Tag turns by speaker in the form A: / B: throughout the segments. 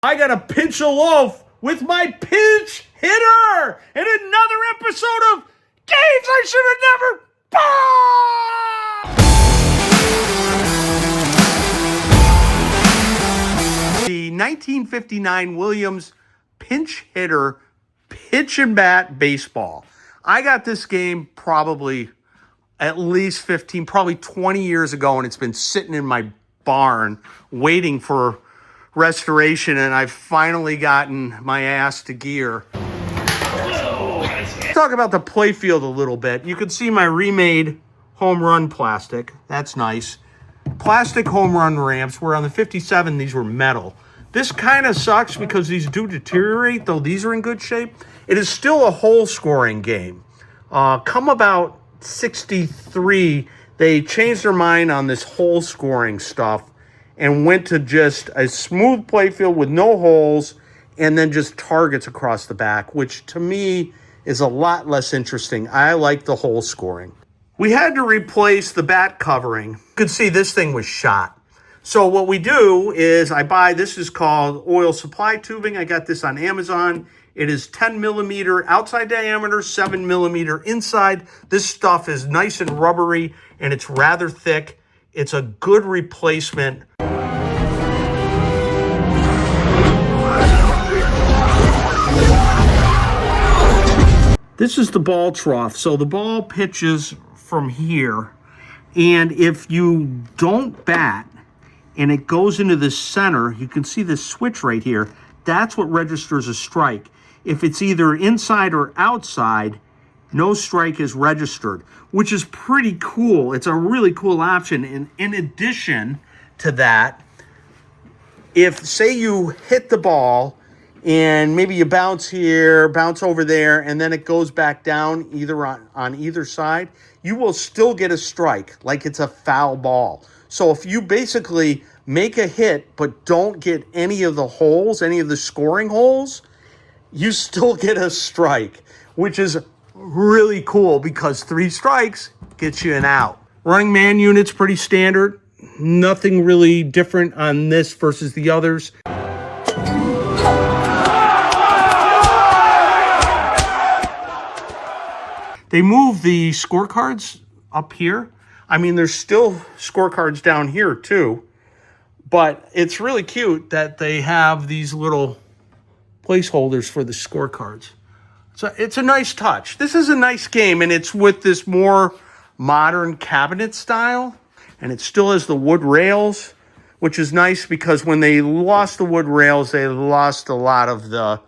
A: I got to pinch a loaf with my pinch hitter in another episode of Games I Should Have Never Bought! The 1959 Williams pinch hitter pitch and bat baseball. I got this game probably at least 15, probably 20 years ago, and it's been sitting in my barn waiting for restoration, and I've finally gotten my ass to gear. Talk about the playfield a little bit. You can see my remade home run plastic. That's nice. Plastic home run ramps, where on the 57, these were metal. This kind of sucks because these do deteriorate, though these are in good shape. It is still a hole scoring game. Come about 63, they changed their mind on this hole scoring stuff and went to just a smooth playfield with no holes and then just targets across the back, which to me is a lot less interesting. I like the hole scoring. We had to replace the bat covering. You could see this thing was shot. So what we do is I buy, this is called oil supply tubing. I got this on Amazon. It is 10 millimeter outside diameter, 7 millimeter inside. This stuff is nice and rubbery and it's rather thick. It's a good replacement. This is the ball trough. So the ball pitches from here. And if you don't bat and it goes into the center, you can see this switch right here. That's what registers a strike. If it's either inside or outside, no strike is registered, which is pretty cool. It's a really cool option. And in addition to that, if say you hit the ball and maybe you bounce here, bounce over there, and then it goes back down either on either side, you will still get a strike, like it's a foul ball. So if you basically make a hit but don't get any of the holes, any of the scoring holes, you still get a strike, which is really cool because 3 strikes gets you an out. Running man unit's pretty standard. Nothing really different on this versus the others. They moved the scorecards up here. I mean, there's still scorecards down here too, but it's really cute that they have these little placeholders for the scorecards. So it's a nice touch. This is a nice game, and it's with this more modern cabinet style, and it still has the wood rails, which is nice because when they lost the wood rails, they lost a lot of the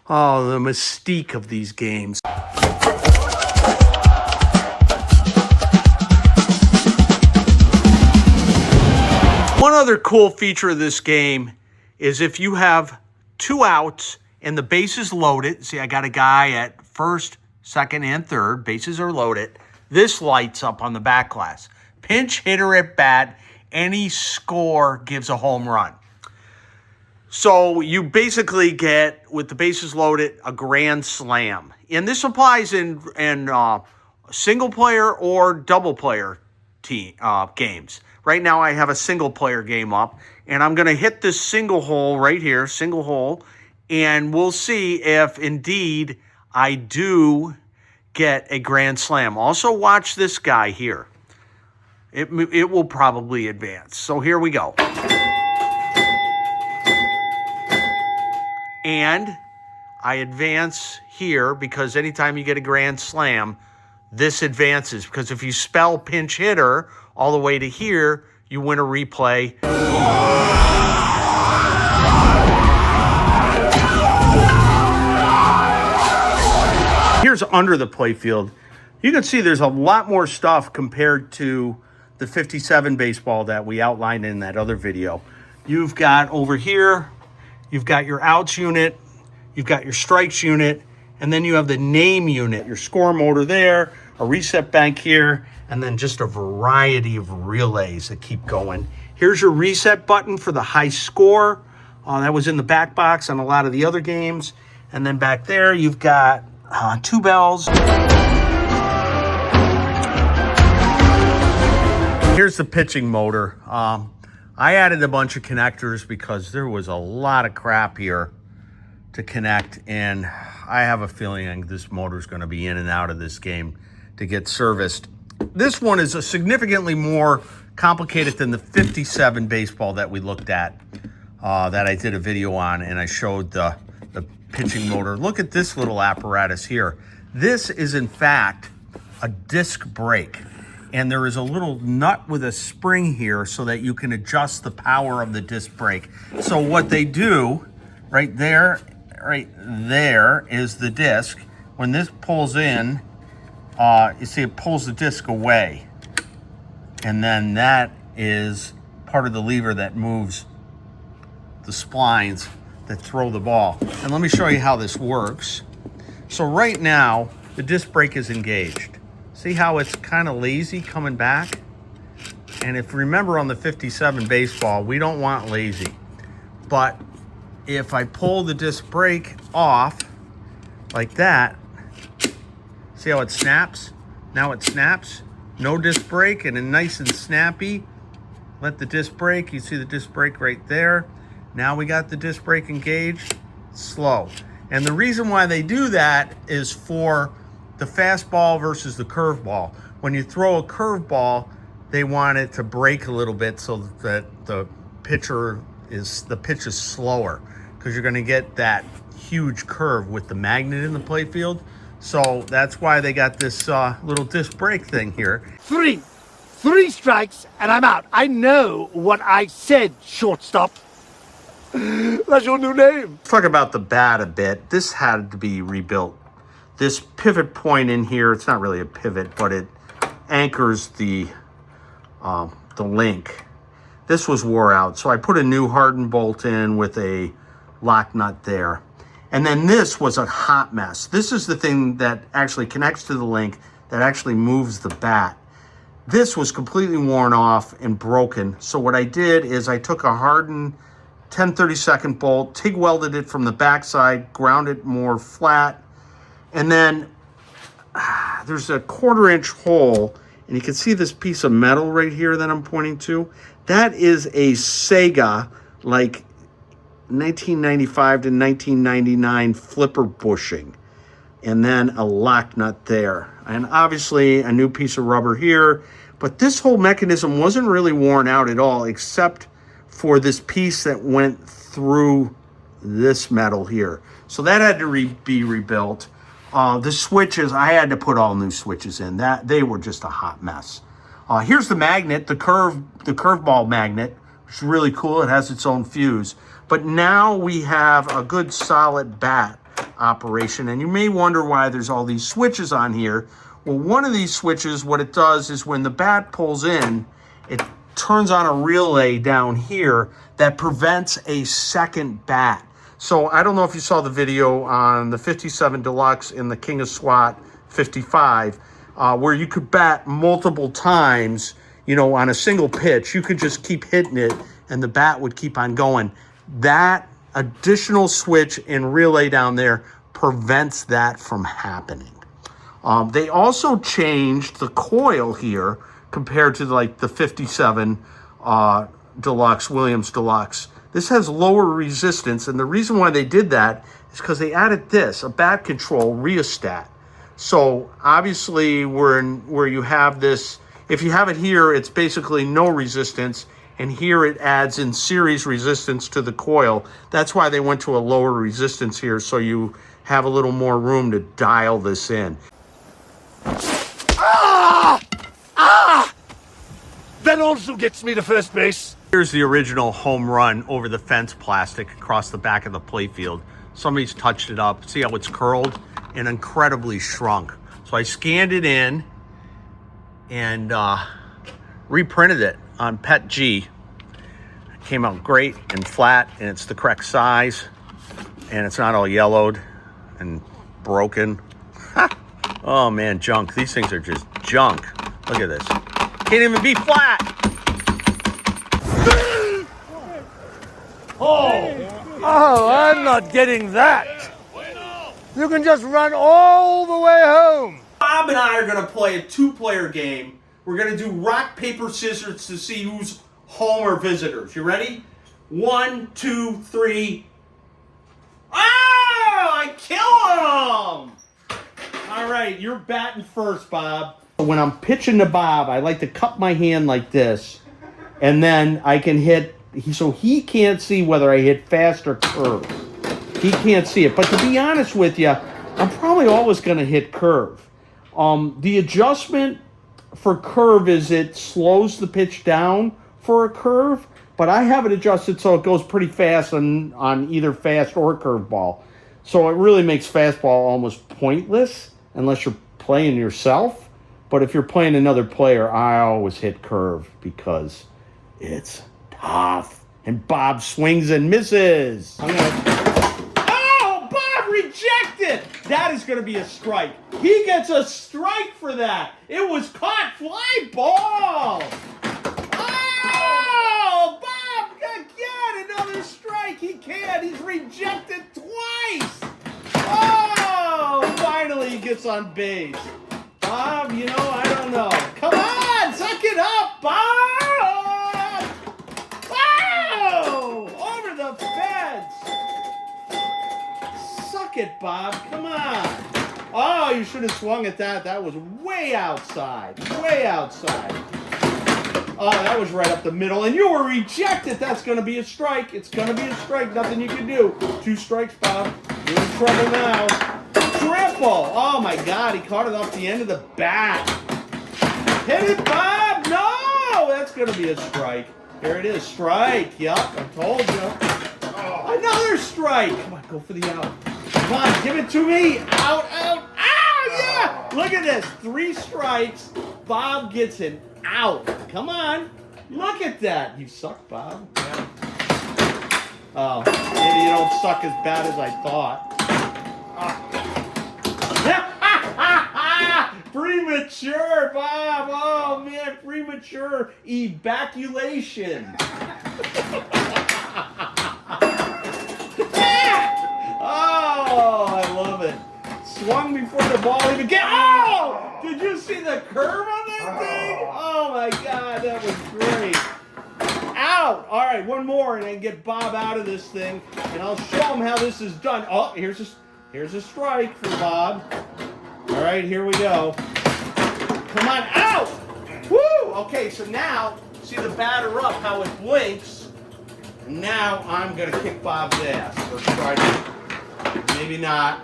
A: mystique of these games. One other cool feature of this game is if you have 2 outs and the bases loaded, see I got a guy at first, second, and third, bases are loaded, this lights up on the back glass. Pinch hitter at bat, any score gives a home run. So you basically get, with the bases loaded, a grand slam. And this applies in single player or double player games. Right now I have a single player game up, and I'm going to hit this single hole right here, single hole, and we'll see if indeed I do get a grand slam. Also watch this guy here. It will probably advance. So here we go. And I advance here because anytime you get a grand slam, this advances. Because if you spell pinch hitter all the way to here, you win a replay. Here's under the playfield. You can see there's a lot more stuff compared to the 57 baseball that we outlined in that other video. You've got over here, you've got your outs unit, you've got your strikes unit, and then you have the name unit, your score motor there, a reset bank here, and then just a variety of relays that keep going. Here's your reset button for the high score. That was in the back box on a lot of the other games. And then back there, you've got 2 bells. Here's the pitching motor. I added a bunch of connectors because there was a lot of crap here to connect, and I have a feeling this motor's going to be in and out of this game to get serviced. This one is a significantly more complicated than the 57 baseball that we looked at, that I did a video on, and I showed the pitching motor. Look at this little apparatus here. This is in fact a disc brake, and there is a little nut with a spring here so that you can adjust the power of the disc brake. So what they do right there is the disc. When this pulls in, you see it pulls the disc away, and then that is part of the lever that moves the splines that throw the ball. And let me show you how this works. So right now the disc brake is engaged. See how it's kind of lazy coming back? And if you remember on the 57 baseball, we don't want lazy. But if I pull the disc brake off like that, see how it snaps? Now it snaps, no disc brake, and then nice and snappy. Let the disc brake, you see the disc brake right there. Now we got the disc brake engaged, slow. And the reason why they do that is for the fastball versus the curveball. When you throw a curveball, they want it to brake a little bit so that the pitch is slower, because you're going to get that huge curve with the magnet in the playfield. So that's why they got this little disc brake thing here.
B: Three strikes and I'm out. I know what I said, shortstop. That's your new name.
A: Let's talk about the bat a bit. This had to be rebuilt. This pivot point in here, it's not really a pivot, but it anchors the link. This was wore out, so I put a new hardened bolt in with a lock nut there. And then this was a hot mess. This is the thing that actually connects to the link that actually moves the bat. This was completely worn off and broken. So what I did is I took a hardened 10/32 bolt, TIG welded it from the backside, ground it more flat, and then there's a 1/4-inch hole, and you can see this piece of metal right here that I'm pointing to. That is a Sega, like 1995 to 1999 flipper bushing, and then a lock nut there, and obviously a new piece of rubber here. But this whole mechanism wasn't really worn out at all, except for this piece that went through this metal here. So that had to be rebuilt. The switches, I had to put all new switches in. They were just a hot mess. Here's the magnet, the curveball magnet, which is really cool. It has its own fuse. But now we have a good solid bat operation, and you may wonder why there's all these switches on here. Well, one of these switches, what it does is when the bat pulls in, it turns on a relay down here that prevents a second bat. So I don't know if you saw the video on the 57 Deluxe in the King of SWAT 55, where you could bat multiple times, on a single pitch. You could just keep hitting it and the bat would keep on going. That additional switch and relay down there prevents that from happening. They also changed the coil here compared to like the 57 Deluxe, Williams Deluxe. This has lower resistance, and the reason why they did that is because they added this, a bat control rheostat. So obviously where you have this, if you have it here, it's basically no resistance, and here it adds in series resistance to the coil. That's why they went to a lower resistance here, so you have a little more room to dial this in.
B: That also gets me to first base.
A: Here's the original home run over the fence plastic across the back of the playfield. Somebody's touched it up. See how it's curled and incredibly shrunk. So I scanned it in and reprinted it on PET G. It came out great and flat, and it's the correct size, and it's not all yellowed and broken. Oh man, junk. These things are just junk. Look at this. Can't even be flat.
B: Oh, I'm not getting that. You can just run all the way home.
A: Bob and I are going to play a 2-player game. We're going to do rock, paper, scissors to see who's home or visitors. You ready? 1, 2, 3. Oh, I kill him! All right, you're batting first, Bob. When I'm pitching to Bob, I like to cup my hand like this, and then I can hit, so he can't see whether I hit fast or curve. He can't see it. But to be honest with you, I'm probably always going to hit curve. The adjustment for curve is it slows the pitch down for a curve, but I have it adjusted so it goes pretty fast on either fast or curve ball. So it really makes fastball almost pointless unless you're playing yourself. But if you're playing another player, I always hit curve because it's tough. And Bob swings and misses. Oh, Bob rejected. That is going to be a strike. He gets a strike for that. It was caught fly ball. Oh, Bob again, another strike. He can't. He's rejected twice. Oh, finally he gets on base. Bob, you know, I don't know. Come on, suck it up, Bob. Oh, over the fence. Suck it, Bob. Come on. Oh, you should have swung at that. That was way outside. Way outside. Oh, that was right up the middle. And you were rejected. That's going to be a strike. It's going to be a strike. Nothing you can do. 2 strikes, Bob. You're in trouble now. Triple. Oh, my God. He caught it off the end of the bat. Hit it, Bob. No. That's going to be a strike. There it is. Strike. Yup. I told you. Oh. Another strike. Come on. Go for the out. Come on. Give it to me. Out, out. Ow, yeah. Look at this. 3 strikes. Bob gets an out. Come on. Look at that. You suck, Bob. Yeah. Oh, maybe you don't suck as bad as I thought. Premature, Bob. Oh, man. Premature evacuation. Oh, I love it. Swung before the ball even came. Oh! Did you see the curve on that thing? Oh my God, that was great. Out. All right, one more, and then get Bob out of this thing, and I'll show him how this is done. Oh, here's a strike for Bob. All right, here we go. Come on, out! Woo! Okay, so now see the batter up, how it blinks. Now I'm gonna kick Bob's ass. Let's try to. Maybe not.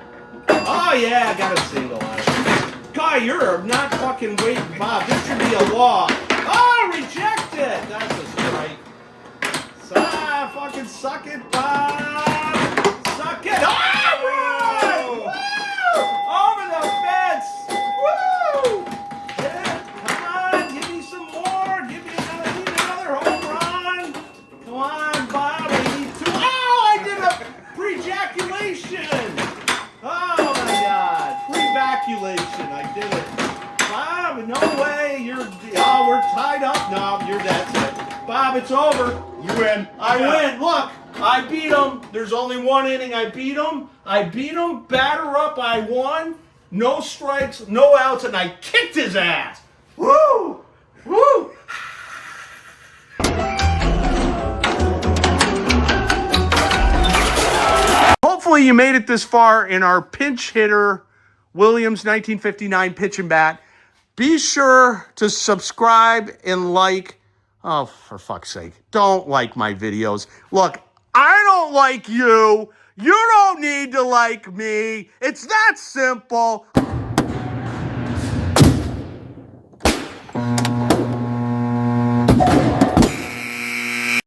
A: Oh, yeah, I got a single out of it. Guy, you're not fucking waiting, Bob. This should be a walk. Oh, rejected. That's a strike. Fucking suck it, Bob. Suck it. Oh, run! Woo! Over the fence. Woo! Yeah, come on. Give me some more. Give me another home run. Come on, Bob. I need 2. Oh, I did a pre-ejaculation. Oh my God! Pre-evacuation. I did it. Bob, no way. We're tied up. No, that's it. Bob, it's over. You win. I win. Look, I beat him. There's only 1 inning. I beat him. Batter up. I won. No strikes, no outs, and I kicked his ass. Woo! Woo! Hopefully you made it this far in our pinch hitter Williams 1959 pitch and bat. Be sure to subscribe and like. Oh, for fuck's sake. Don't like my videos. Look, I don't like you. You don't need to like me. It's that simple.